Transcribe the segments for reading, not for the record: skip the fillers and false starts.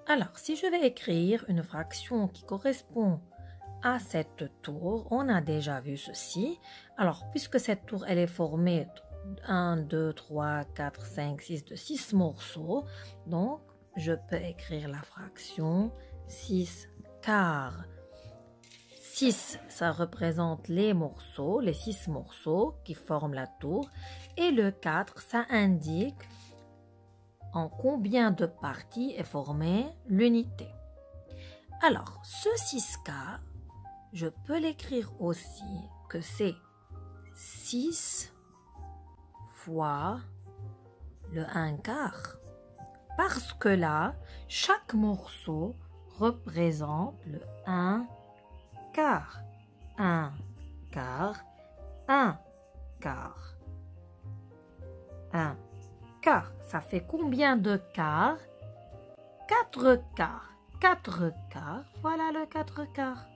Alors, si je vais écrire une fraction qui correspond à cette tour, on a déjà vu ceci. Alors, puisque cette tour, elle est formée de 1, 2, 3, 4, 5, 6, de 6 morceaux, donc je peux écrire la fraction 6 quarts. 6, ça représente les morceaux, les 6 morceaux qui forment la tour. Et le 4, ça indique en combien de parties est formée l'unité. Alors, ce 6 quarts, je peux l'écrire aussi que c'est 6 fois le 1 quart. Parce que là, chaque morceau représente le 1 quart. 1 quart, 1 quart. 1 quart. Ça fait combien de quarts? 4 quarts. 4 quarts. Voilà le 4 quarts.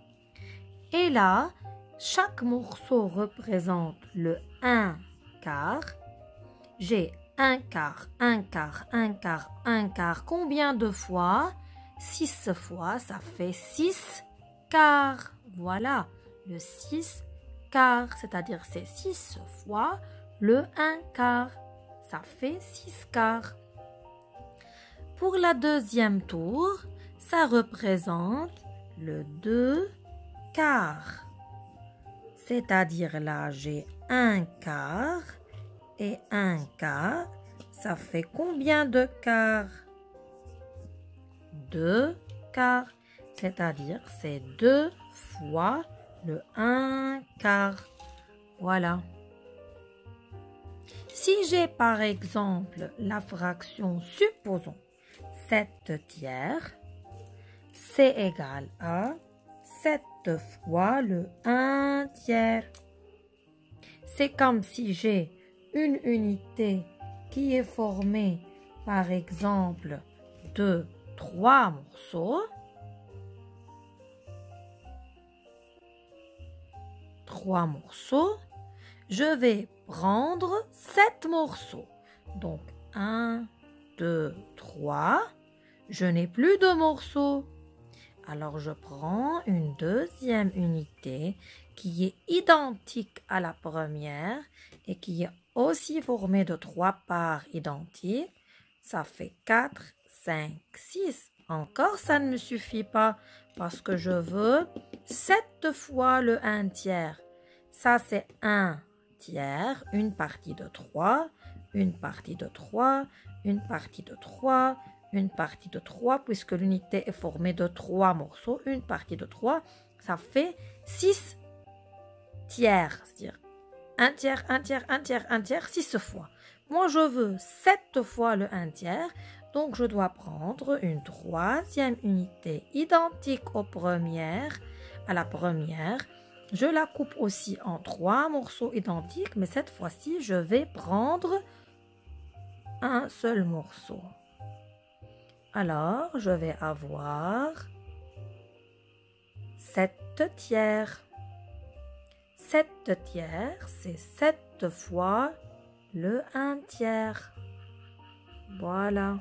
Et là, chaque morceau représente le 1 quart. J'ai 1 quart, 1 quart, 1 quart, 1 quart. Combien de fois? 6 fois, ça fait 6 quarts. Voilà, le 6 quarts, c'est-à-dire c'est 6 fois le 1 quart. Ça fait 6 quarts. Pour la deuxième tour, ça représente le 2 quarts. C'est-à-dire là, j'ai 1 quart et 1 quart. Ça fait combien de quarts? 2 quarts. C'est-à-dire c'est 2 fois le 1 quart. Voilà. Si j'ai par exemple la fraction, supposons 7 tiers, c'est égal à 7 fois le 1 tiers. C'est comme si j'ai une unité qui est formée par exemple de 3 morceaux. 3 morceaux. Je vais prendre 7 morceaux. Donc 1, 2, 3. Je n'ai plus de morceaux. Alors je prends une deuxième unité qui est identique à la première et qui est aussi formée de 3 parts identiques. Ça fait 4, 5, 6. Encore, ça ne me suffit pas parce que je veux 7 fois le 1 tiers. Ça, c'est 1 tiers, une partie de 3, une partie de 3, une partie de 3, une partie de 3, puisque l'unité est formée de 3 morceaux, une partie de 3, ça fait 6 tiers, c'est-à-dire 1 tiers, 1 tiers, 1 tiers, 1 tiers, 6 fois. Moi, je veux 7 fois le 1 tiers, donc je dois prendre une troisième unité identique aux premières, à la première. Je la coupe aussi en 3 morceaux identiques, mais cette fois-ci, je vais prendre un seul morceau. Alors, je vais avoir 7 tiers. 7 tiers, c'est 7 fois le 1 tiers. Voilà.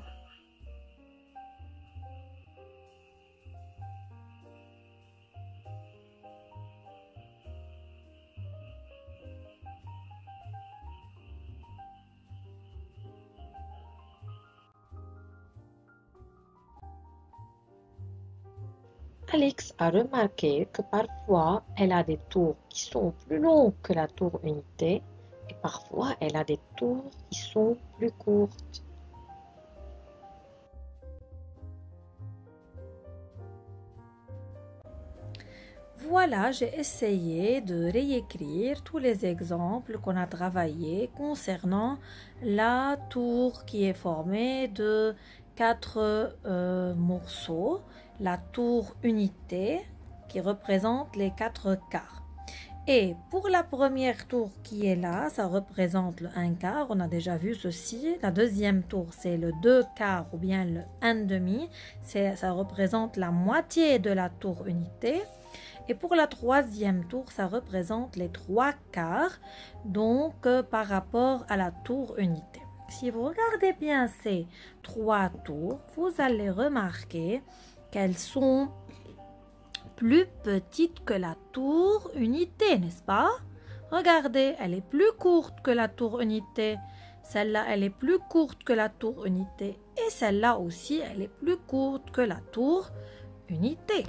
Alex a remarqué que parfois elle a des tours qui sont plus longues que la tour unité et parfois elle a des tours qui sont plus courtes. Voilà, j'ai essayé de réécrire tous les exemples qu'on a travaillés concernant la tour qui est formée de quatre morceaux, la tour unité qui représente les quatre quarts. Et pour la première tour qui est là, ça représente le 1 quart, on a déjà vu ceci. La deuxième tour, c'est le 2 quarts ou bien le 1 demi, ça représente la moitié de la tour unité. Et pour la troisième tour, ça représente les 3 quarts, donc par rapport à la tour unité. Si vous regardez bien ces 3 tours, vous allez remarquer qu'elles sont plus petite que la tour unité, n'est-ce pas? Regardez, elle est plus courte que la tour unité. Celle-là, elle est plus courte que la tour unité. Et celle-là aussi, elle est plus courte que la tour unité.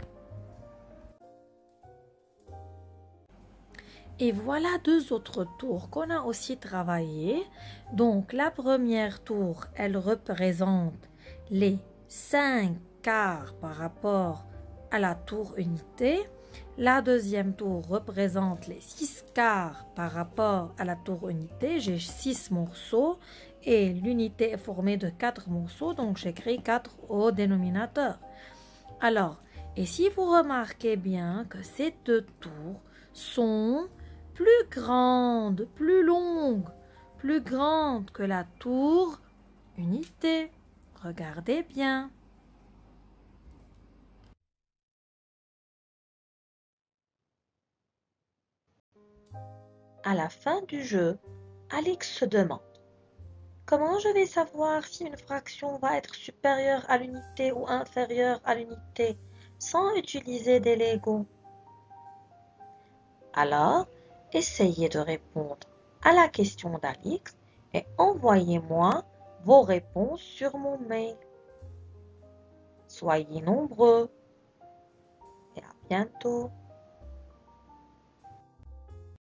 Et voilà deux autres tours qu'on a aussi travaillées. Donc, la première tour, elle représente les 5 quarts par rapport à la tour unité. La deuxième tour représente les 6 quarts par rapport à la tour unité. J'ai 6 morceaux et l'unité est formée de 4 morceaux, donc j'écris 4 au dénominateur. Alors, et si vous remarquez bien que ces deux tours sont plus grandes, plus longues, plus grandes que la tour unité. Regardez bien. À la fin du jeu, Alex se demande: comment je vais savoir si une fraction va être supérieure à l'unité ou inférieure à l'unité sans utiliser des Legos? Alors, essayez de répondre à la question d'Alix et envoyez-moi vos réponses sur mon mail. Soyez nombreux et à bientôt.